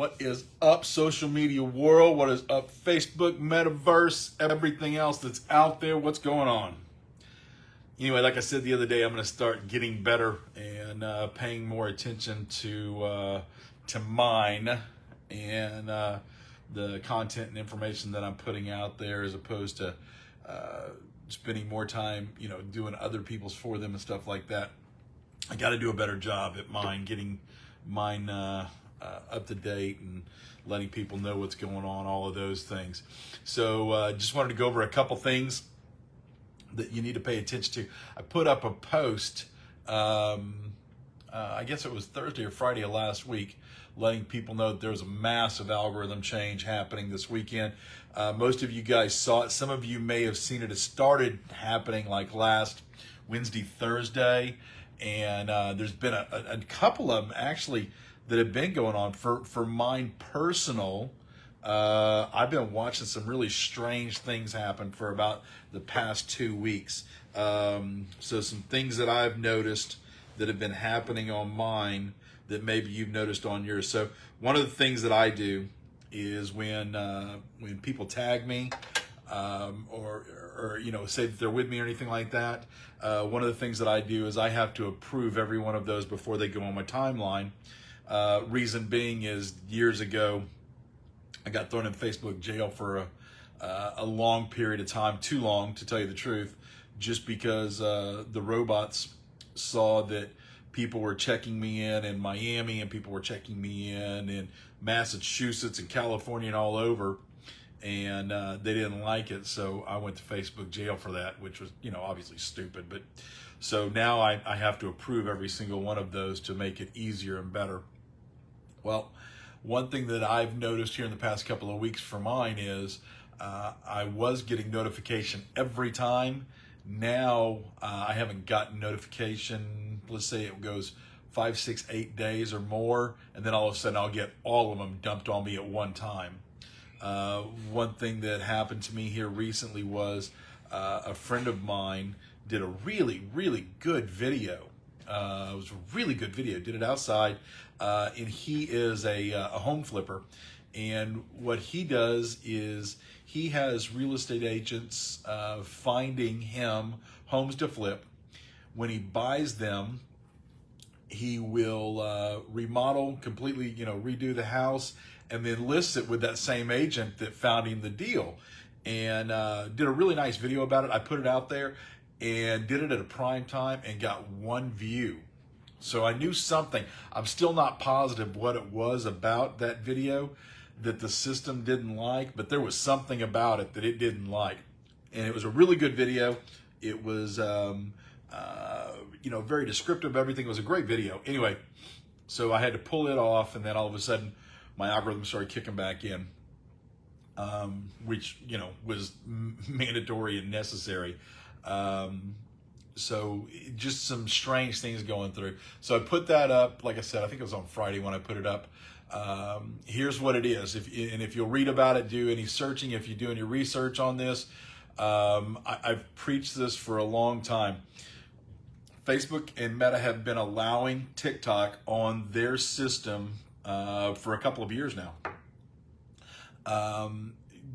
What is up, social media world? What is up, Facebook, Metaverse, everything else that's out there? What's going on? Anyway, like I said the other day, I'm going to start getting better and paying more attention to mine and the content and information that I'm putting out there, as opposed to spending more time, doing other people's for them and stuff like that. I got to do a better job at mine, getting mine up to date and letting people know what's going on, all of those things. So just wanted to go over a couple things that you need to pay attention to. I put up a post, I guess it was Thursday or Friday of last week, letting people know that there's a massive algorithm change happening this weekend. Most of you guys saw it. Some of you may have seen it. It started happening like last Wednesday, Thursday, and there's been a couple of them actually that have been going on. For mine personal, I've been watching some really strange things happen for about the past 2 weeks. So some things that I've noticed that have been happening on mine that maybe you've noticed on yours. So one of the things that I do is when people tag me or say that they're with me or anything like that, one of the things that I do is I have to approve every one of those before they go on my timeline. Reason being is years ago, I got thrown in Facebook jail for a long period of time, too long to tell you the truth, just because the robots saw that people were checking me in Miami, and people were checking me in Massachusetts and California and all over, and they didn't like it. So I went to Facebook jail for that, which was, obviously stupid. But so now I have to approve every single one of those to make it easier and better. Well, one thing that I've noticed here in the past couple of weeks for mine is I was getting notification every time. Now I haven't gotten notification. Let's say it goes 5, 6, 8 days or more, and then all of a sudden I'll get all of them dumped on me at one time. One thing that happened to me here recently was a friend of mine did a really, really good video. It was a really good video. Did it outside, and he is a home flipper. And what he does is he has real estate agents finding him homes to flip. When he buys them, he will remodel completely, redo the house, and then lists it with that same agent that found him the deal. And did a really nice video about it. I put it out there and did it at a prime time and got 1 view. So I knew something. I'm still not positive what it was about that video that the system didn't like, but there was something about it that it didn't like. And it was a really good video. It was, very descriptive. Everything. It was a great video. Anyway, so I had to pull it off, and then all of a sudden my algorithm started kicking back in, which, was mandatory and necessary. So just some strange things going through. So I put that up, like I said, I think it was on Friday when I put it up. Here's what it is. If you'll read about it, do any searching, if you do any research on this, I've preached this for a long time. Facebook and Meta have been allowing TikTok on their system for a couple of years now.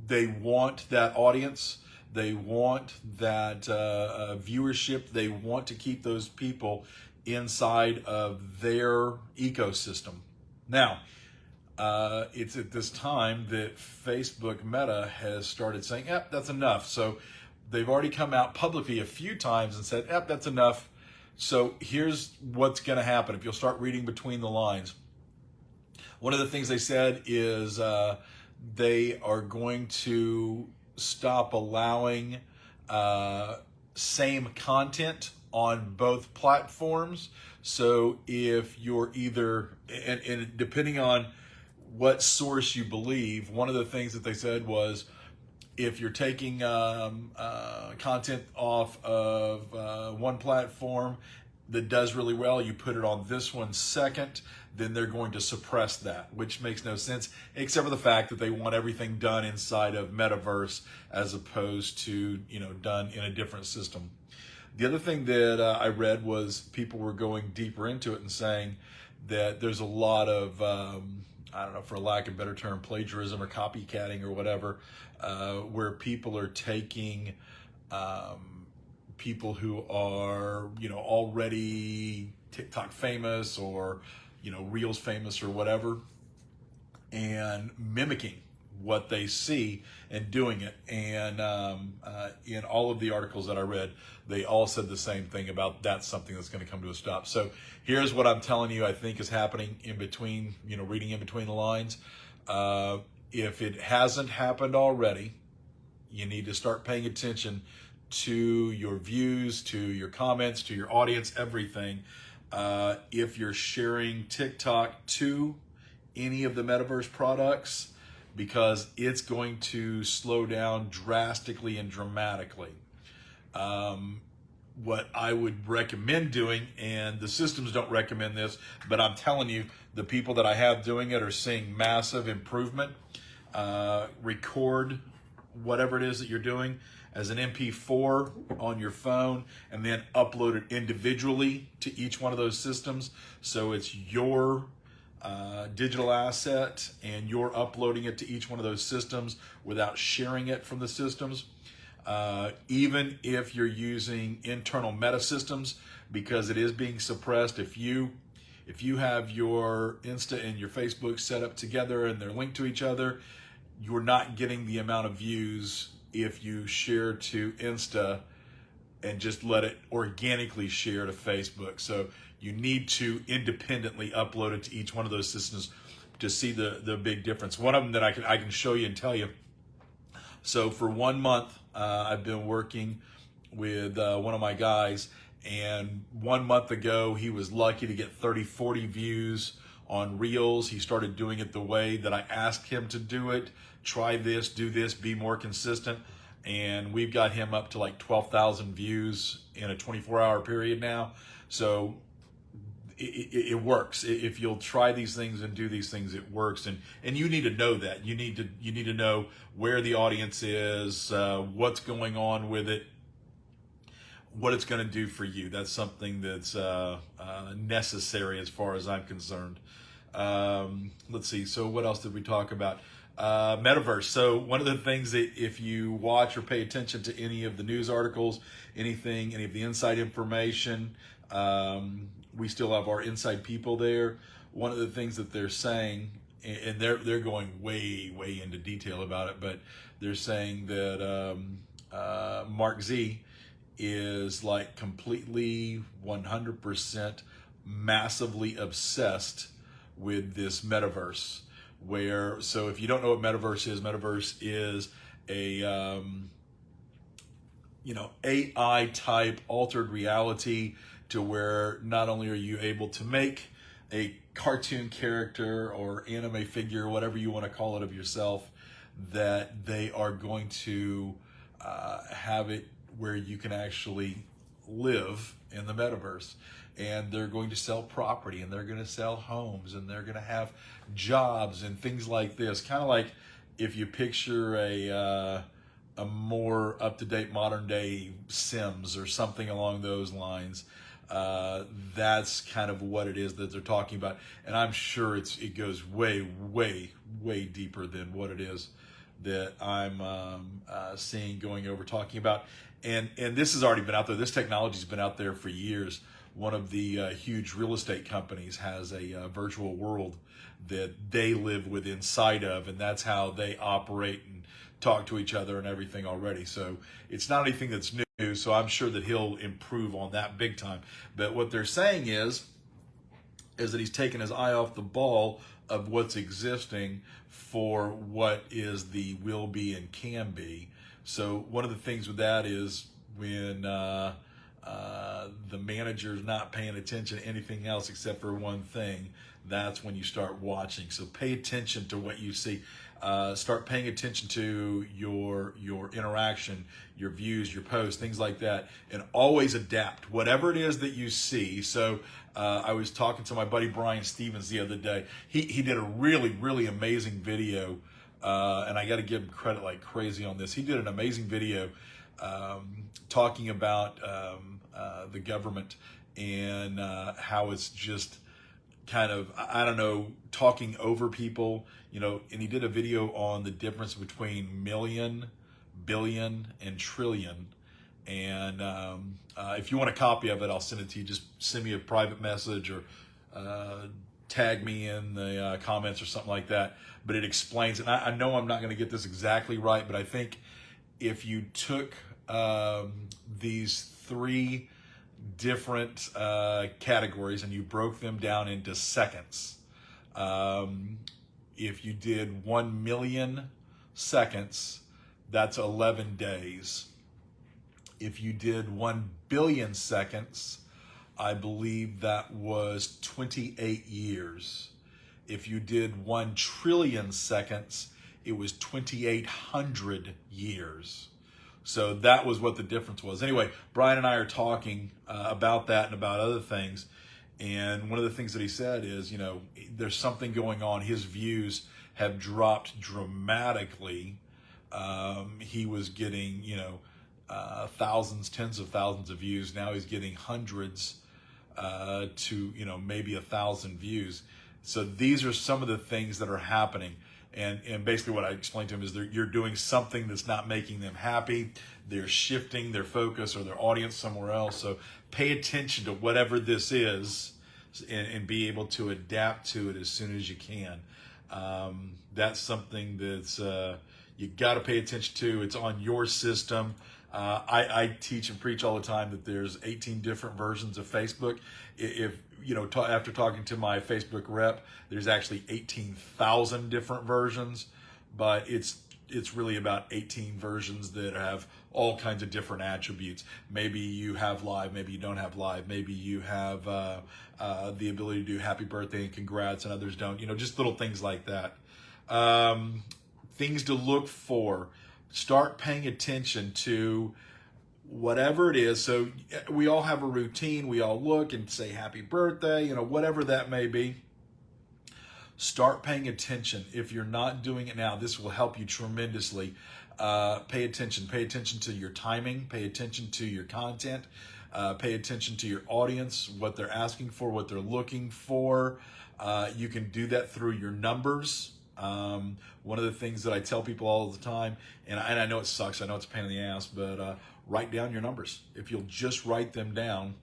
They want that audience. They want that viewership. They want to keep those people inside of their ecosystem. Now, it's at this time that Facebook Meta has started saying, yep, that's enough. So they've already come out publicly a few times and said, yep, that's enough. So here's what's going to happen if you'll start reading between the lines. One of the things they said is they are going to stop allowing same content on both platforms. So if you're either, and depending on what source you believe, one of the things that they said was, if you're taking content off of one platform that does really well, you put it on this one second, then they're going to suppress that, which makes no sense, except for the fact that they want everything done inside of Metaverse as opposed to, done in a different system. The other thing that I read was people were going deeper into it and saying that there's a lot of I don't know, for lack of a better term, plagiarism or copycatting or whatever, where people are taking people who are, already TikTok famous or, Reels famous or whatever, and mimicking what they see and doing it. And in all of the articles that I read, they all said the same thing about that's something that's going to come to a stop. So here's what I'm telling you I think is happening in between, reading in between the lines. If it hasn't happened already, you need to start paying attention to your views, to your comments, to your audience, everything. If you're sharing TikTok to any of the Metaverse products, because it's going to slow down drastically and dramatically. What I would recommend doing, and the systems don't recommend this, but I'm telling you, the people that I have doing it are seeing massive improvement. Record whatever it is that you're doing as an MP4 on your phone, and then upload it individually to each one of those systems. So it's your digital asset, and you're uploading it to each one of those systems without sharing it from the systems. Even if you're using internal meta systems, because it is being suppressed. If you have your Insta and your Facebook set up together and they're linked to each other, you're not getting the amount of views if you share to Insta and just let it organically share to Facebook. So you need to independently upload it to each one of those systems to see the big difference. One of them that I can show you and tell you. So for 1 month, I've been working with one of my guys, and 1 month ago, he was lucky to get 30, 40 views on Reels. He started doing it the way that I asked him to do it. Try this, do this, be more consistent. And we've got him up to like 12,000 views in a 24-hour period now. So it works. If you'll try these things and do these things, it works. And you need to know that. You need to know where the audience is, what's going on with it, what it's going to do for you. That's something that's necessary as far as I'm concerned. Let's see. So what else did we talk about? Metaverse. So one of the things that if you watch or pay attention to any of the news articles, any of the inside information, we still have our inside people there. One of the things that they're saying, and they're going way into detail about it, but they're saying that Mark Z is like completely 100% massively obsessed with this metaverse. So if you don't know what metaverse is a AI type altered reality, to where not only are you able to make a cartoon character or anime figure, whatever you want to call it, of yourself, that they are going to have it where you can actually live in the metaverse. And they're going to sell property, and they're going to sell homes, and they're going to have jobs and things like this. Kind of like if you picture a more up-to-date modern day Sims or something along those lines. That's kind of what it is that they're talking about. And I'm sure it goes way deeper than what it is that I'm seeing, going over, talking about. And this has already been out there. This technology's been out there for years. One of the huge real estate companies has a virtual world that they live with inside of, and that's how they operate and talk to each other and everything already. So it's not anything that's new. So I'm sure that he'll improve on that big time. But what they're saying is that he's taken his eye off the ball of what's existing for what is the will be and can be. So one of the things with that is when the manager's not paying attention to anything else except for one thing, that's when you start watching. So pay attention to what you see. Start paying attention to your interaction, your views, your posts, things like that, and always adapt whatever it is that you see. So I was talking to my buddy Brian Stevens the other day. He did a really amazing video, and I got to give him credit like crazy on this. He did an amazing video talking about the government and how it's just kind of, I don't know, talking over people, you know, and he did a video on the difference between million, billion, and trillion. And if you want a copy of it, I'll send it to you. Just send me a private message or tag me in the comments or something like that. But it explains it. I know I'm not going to get this exactly right, but I think if you took these three different categories and you broke them down into seconds, if you did 1 million seconds, that's 11 days. If you did 1 billion seconds, I believe that was 28 years. If you did 1 trillion seconds, it was 2,800 years. So that was what the difference was. Anyway, Brian and I are talking about that and about other things. And one of the things that he said is, you know, there's something going on. His views have dropped dramatically. He was getting, you know, thousands, tens of thousands of views. Now he's getting hundreds to, you know, maybe 1,000 views. So these are some of the things that are happening. And basically what I explained to him is you're doing something that's not making them happy. They're shifting their focus or their audience somewhere else. So pay attention to whatever this is and be able to adapt to it as soon as you can. That's something that's you got to pay attention to. It's on your system. I teach and preach all the time that there's 18 different versions of Facebook. If you know, after talking to my Facebook rep, there's actually 18,000 different versions, but it's really about 18 versions that have all kinds of different attributes. Maybe you have live, maybe you don't have live, maybe you have the ability to do happy birthday and congrats and others don't, you know, just little things like that. Things to look for. Start paying attention to whatever it is. So we all have a routine. We all look and say happy birthday, you know, whatever that may be. Start paying attention. If you're not doing it now, this will help you tremendously. Pay attention. Pay attention to your timing. Pay attention to your content. Pay attention to your audience, what they're asking for, what they're looking for. You can do that through your numbers. One of the things that I tell people all the time, and I know it sucks, I know it's a pain in the ass, but write down your numbers. If you'll just write them down.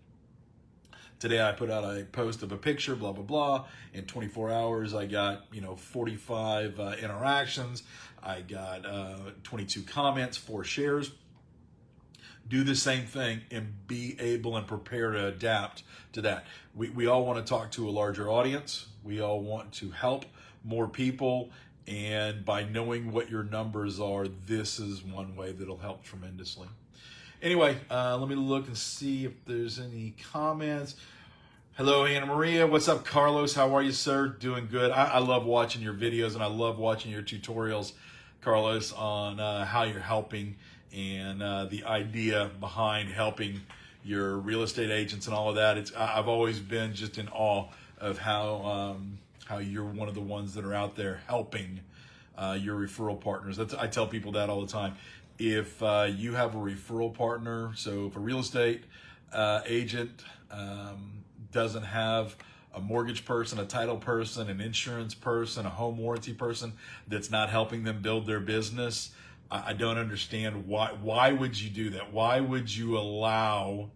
Today I put out a post of a picture, blah, blah, blah. In 24 hours, I got, you know, 45 interactions. I got 22 comments, 4 shares. Do the same thing and be able and prepare to adapt to that. We all want to talk to a larger audience. We all want to help more people. And by knowing what your numbers are, this is one way that'll help tremendously. Anyway, let me look and see if there's any comments. Hello, Anna Maria. What's up, Carlos? How are you, sir? Doing good. I love watching your videos and I love watching your tutorials, Carlos, on how you're helping and the idea behind helping your real estate agents and all of that. I've always been just in awe of how you're one of the ones that are out there helping your referral partners. I tell people that all the time. If you have a referral partner, so if a real estate agent doesn't have a mortgage person, a title person, an insurance person, a home warranty person that's not helping them build their business, I don't understand why would you do that? Why would you allow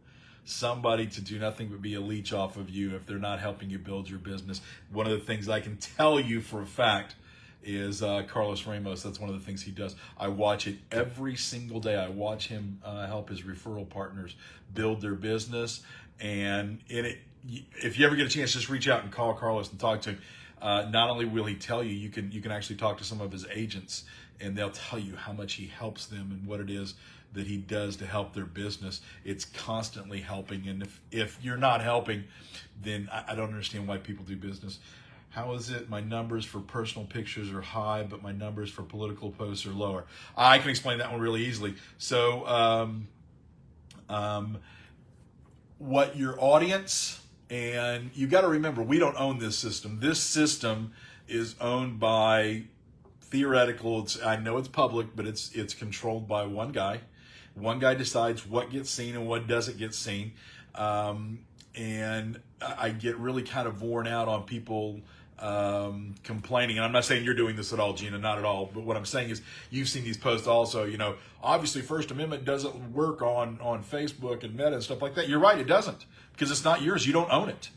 somebody to do nothing but be a leech off of you if they're not helping you build your business? One of the things I can tell you for a fact is Carlos Ramos. That's one of the things he does. I watch it every single day. I watch him help his referral partners build their business. And if you ever get a chance, just reach out and call Carlos and talk to him. Not only will he tell you, you can actually talk to some of his agents and they'll tell you how much he helps them and what it is that he does to help their business. It's constantly helping. And if you're not helping, then I don't understand why people do business. How is it my numbers for personal pictures are high, but my numbers for political posts are lower? I can explain that one really easily. So what your audience, and you got to remember, we don't own this system. This system is owned by, theoretical, I know it's public, but it's controlled by one guy. One guy decides what gets seen and what doesn't get seen. And I get really kind of worn out on people complaining. And I'm not saying you're doing this at all, Gina, not at all. But what I'm saying is you've seen these posts also, you know, obviously First Amendment doesn't work on Facebook and Meta and stuff like that. You're right, it doesn't, because it's not yours. You don't own it.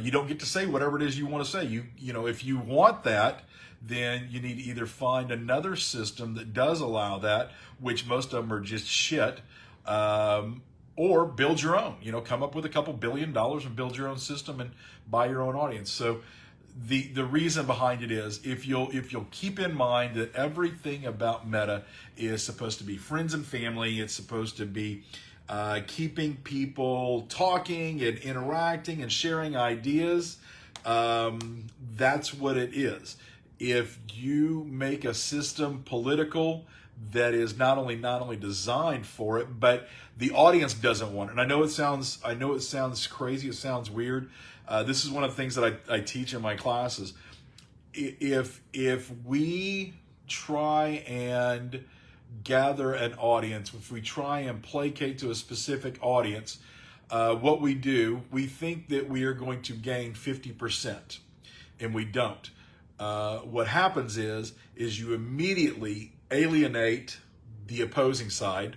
You don't get to say whatever it is you want to say. You know, if you want that, then you need to either find another system that does allow that, which most of them are just shit, or build your own. You know, come up with a couple $1 billion and build your own system and buy your own audience. So the reason behind it is if you'll keep in mind that everything about Meta is supposed to be friends and family. It's supposed to be keeping people talking and interacting and sharing ideas. That's what it is. If you make a system political that is not only designed for it, but the audience doesn't want it. And I know it sounds crazy. It sounds weird. This is one of the things that I teach in my classes. If we try and gather an audience, if we try and placate to a specific audience, what we do, we think that we are going to gain 50%, and we don't. What happens is you immediately alienate the opposing side.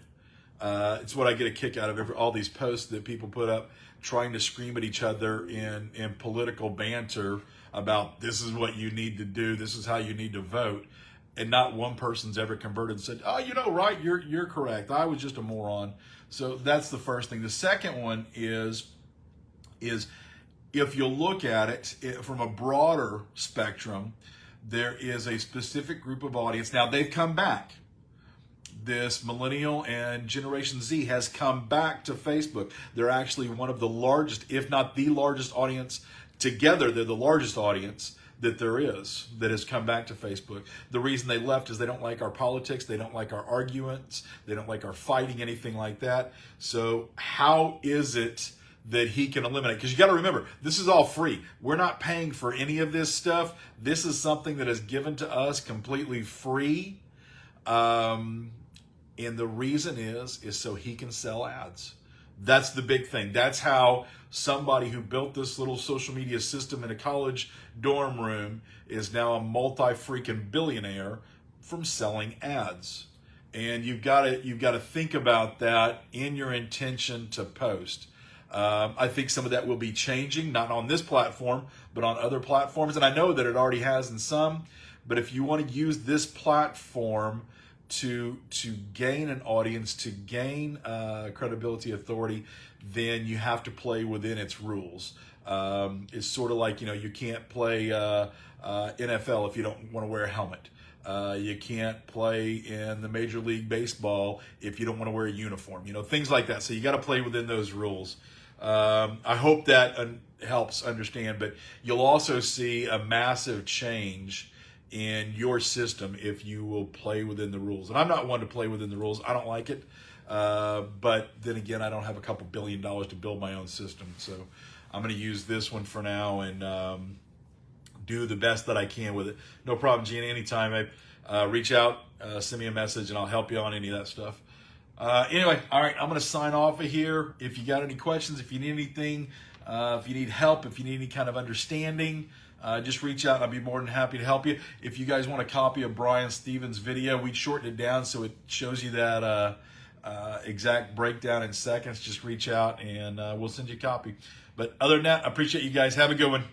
It's what I get a kick out of all these posts that people put up trying to scream at each other in political banter about this is what you need to do, this is how you need to vote. And not one person's ever converted and said, oh, you know, right, you're correct. I was just a moron. So that's the first thing. The second one is if you look at it from a broader spectrum, there is a specific group of audience. Now, they've come back. This millennial and Generation Z has come back to Facebook. They're actually one of the largest, if not the largest audience together. They're the largest audience that there is that has come back to Facebook. The reason they left is they don't like our politics. They don't like our arguments. They don't like our fighting, anything like that. So how is it that he can eliminate? Because you got to remember, this is all free. We're not paying for any of this stuff. This is something that is given to us completely free. And the reason is so he can sell ads. That's the big thing. That's how somebody who built this little social media system in a college dorm room is now a multi-freaking billionaire from selling ads. And you've got to think about that in your intention to post. I think some of that will be changing, not on this platform, but on other platforms. And I know that it already has in some. But if you want to use this platform to gain an audience, to gain credibility, authority, then you have to play within its rules. It's sort of like, you know, you can't play NFL if you don't want to wear a helmet. You can't play in the Major League Baseball if you don't want to wear a uniform. You know, things like that. So you got to play within those rules. I hope that helps understand. But you'll also see a massive change in your system if you will play within the rules. And I'm not one to play within the rules. I don't like it. But then again, I don't have a couple $1 billion to build my own system. So I'm going to use this one for now and do the best that I can with it. No problem, Gina. Anytime, reach out, send me a message, and I'll help you on any of that stuff. Anyway, all right, I'm going to sign off of here. If you got any questions, if you need anything, if you need help, if you need any kind of understanding, just reach out and I'll be more than happy to help you. If you guys want a copy of Brian Stevens' video, we shortened it down so it shows you that exact breakdown in seconds. Just reach out and we'll send you a copy. But other than that, I appreciate you guys. Have a good one.